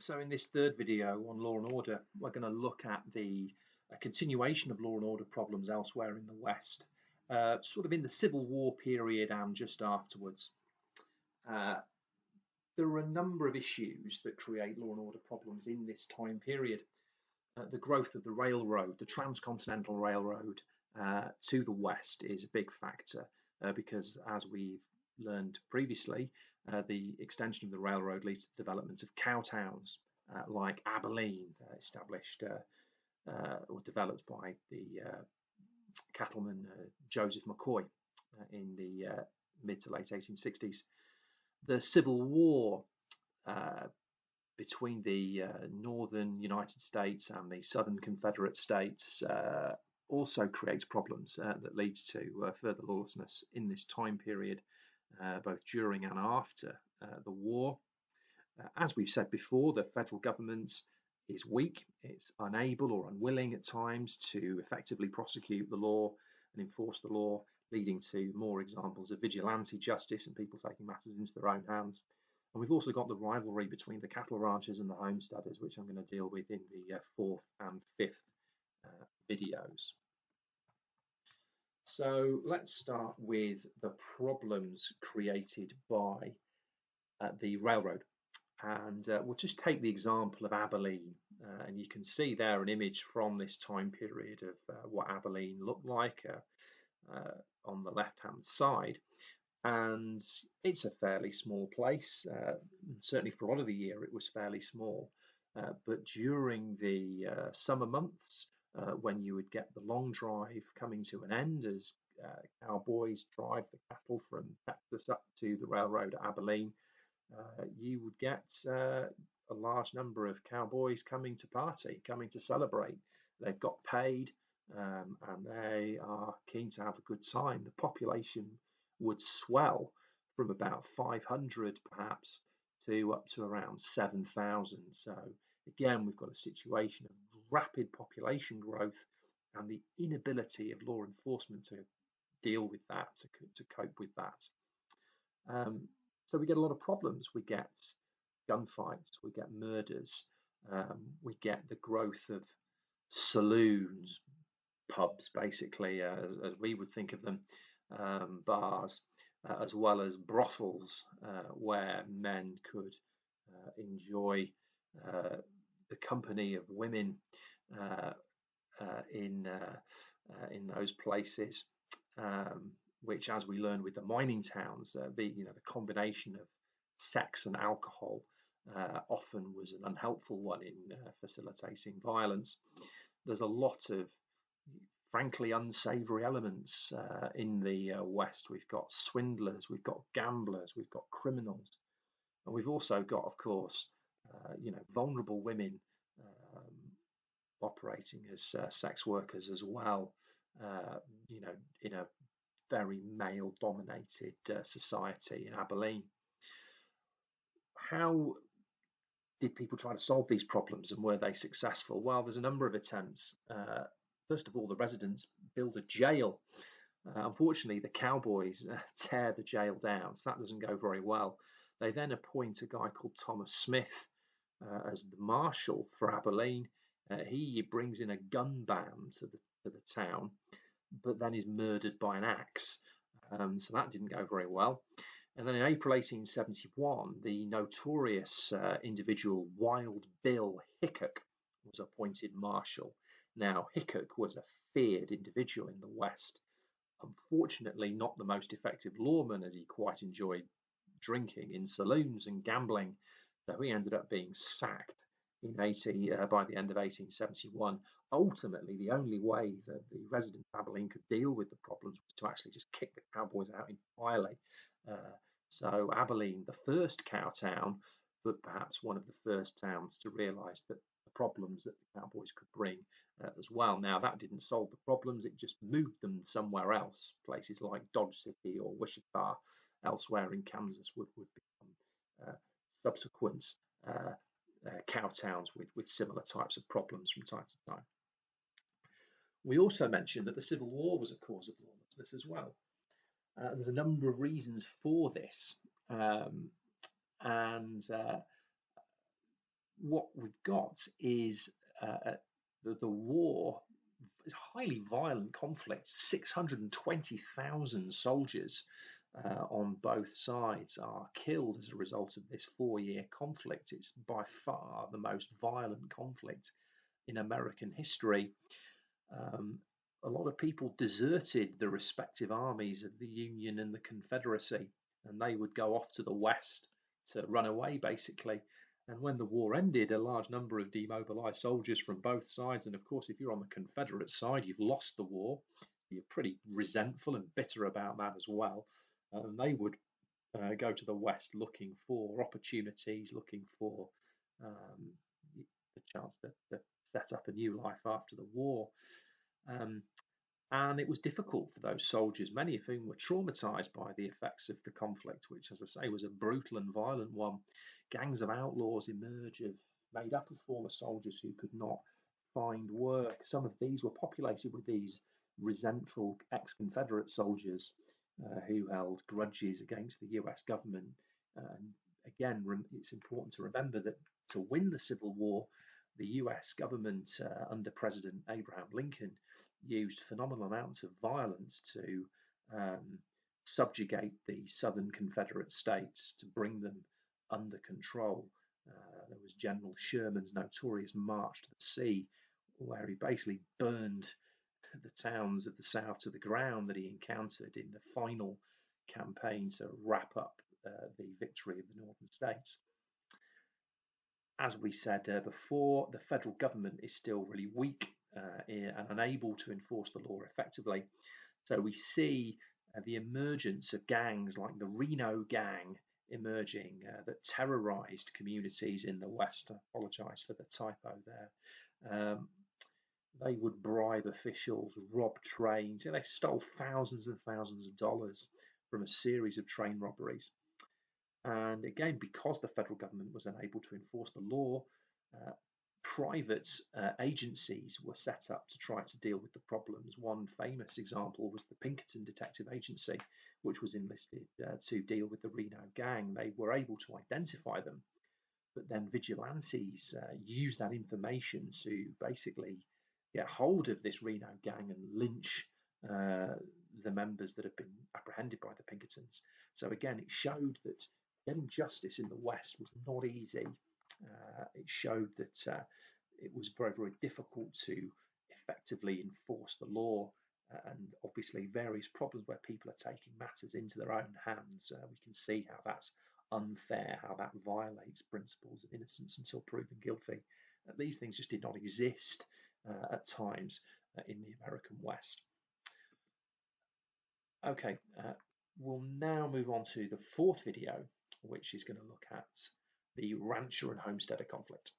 So in this third video on law and order, we're going to look at the continuation of law and order problems elsewhere in the West, sort of in the Civil War period and just afterwards. There are a number of issues that create law and order problems in this time period. The growth of the railroad, the transcontinental railroad to the West is a big factor because, as we've learned previously, the extension of the railroad leads to the development of cow towns like Abilene, established or developed by the cattleman Joseph McCoy in the mid to late 1860s. The Civil War between the northern United States and the southern Confederate States also creates problems that leads to further lawlessness in this time period, both during and after the war. As we've said before, the federal government is weak. It's unable or unwilling at times to effectively prosecute the law and enforce the law, leading to more examples of vigilante justice and people taking matters into their own hands. And we've also got the rivalry between the cattle ranchers and the homesteaders, which I'm going to deal with in the fourth and fifth videos. So let's start with the problems created by the railroad. And we'll just take the example of Abilene. And you can see there an image from this time period of what Abilene looked like on the left-hand side. And it's a fairly small place. Certainly for a lot of the year, it was fairly small. But during the summer months, when you would get the long drive coming to an end as cowboys drive the cattle from Texas up to the railroad at Abilene, you would get a large number of cowboys coming to party, coming to celebrate. They've got paid and they are keen to have a good time. The population would swell from about 500 perhaps to up to around 7,000. So again, we've got a situation of rapid population growth and the inability of law enforcement to deal with that, to cope with that. So we get a lot of problems. We get gunfights, we get murders, we get the growth of saloons, pubs, basically, as we would think of them, bars, as well as brothels, where men could enjoy the company of women in those places. Which, as we learn with the mining towns, the combination of sex and alcohol often was an unhelpful one in facilitating violence. There's a lot of, frankly, unsavory elements in the West. We've got swindlers, we've got gamblers, we've got criminals, and we've also got, of course, vulnerable women operating as sex workers as well. In a very male-dominated society in Abilene. How did people try to solve these problems, and were they successful? Well, there's a number of attempts. First of all, the residents build a jail. Unfortunately, the cowboys tear the jail down, so that doesn't go very well. They then appoint a guy called Thomas Smith as the marshal for Abilene. He brings in a gun ban to the town, but then is murdered by an axe. So that didn't go very well. And then in April 1871, the notorious individual Wild Bill Hickok was appointed marshal. Now, Hickok was a feared individual in the West. Unfortunately, not the most effective lawman, as he quite enjoyed drinking in saloons and gambling. So he ended up being sacked by the end of 1871. Ultimately, the only way that the residents of Abilene could deal with the problems was to actually just kick the cowboys out entirely. So Abilene, the first cow town, but perhaps one of the first towns to realise that the problems that the cowboys could bring as well. Now, that didn't solve the problems, it just moved them somewhere else. Places like Dodge City or Wichita, elsewhere in Kansas, would become subsequent cow towns with similar types of problems from time to time. We also mentioned that the Civil War was a cause of lawlessness as well. There's a number of reasons for this, and what we've got is the war is highly violent conflict. 620,000 soldiers on both sides are killed as a result of this 4-year conflict. It's by far the most violent conflict in American history. A lot of people deserted the respective armies of the Union and the Confederacy, and they would go off to the West to run away, basically. And when the war ended, a large number of demobilized soldiers from both sides, and of course, if you're on the Confederate side, you've lost the war. You're pretty resentful and bitter about that as well. And they would go to the West looking for opportunities, looking for um, the chance to set up a new life after the war. Um, and it was difficult for those soldiers, many of whom were traumatized by the effects of the conflict, which, as I say, was a brutal and violent one. Gangs of outlaws emerge, made up of former soldiers who could not find work. Some of these were populated with these resentful ex-Confederate soldiers who held grudges against the US government. And again, it's important to remember that to win the Civil War, the US government under President Abraham Lincoln used phenomenal amounts of violence to subjugate the southern Confederate states, to bring them under control. There was General Sherman's notorious March to the Sea, where he basically burned the towns of the South to the ground that he encountered in the final campaign to wrap up the victory of the northern states. As we said before, the federal government is still really weak and unable to enforce the law effectively. So we see the emergence of gangs like the Reno Gang emerging that terrorized communities in the West. I apologize for the typo there. They would bribe officials, rob trains, and they stole thousands and thousands of dollars from a series of train robberies. And again, because the federal government was unable to enforce the law, private agencies were set up to try to deal with the problems. One famous example was the Pinkerton Detective Agency, which was enlisted to deal with the Reno Gang. They were able to identify them, but then vigilantes used that information to basically get hold of this Reno Gang and lynch the members that had been apprehended by the Pinkertons. So again, it showed that getting justice in the West was not easy. It showed that it was very, very difficult to effectively enforce the law, and obviously various problems where people are taking matters into their own hands. We can see how that's unfair, how that violates principles of innocence until proven guilty. These things just did not exist at times in the American West. Okay, we'll now move on to the fourth video, which is going to look at the rancher and homesteader conflict.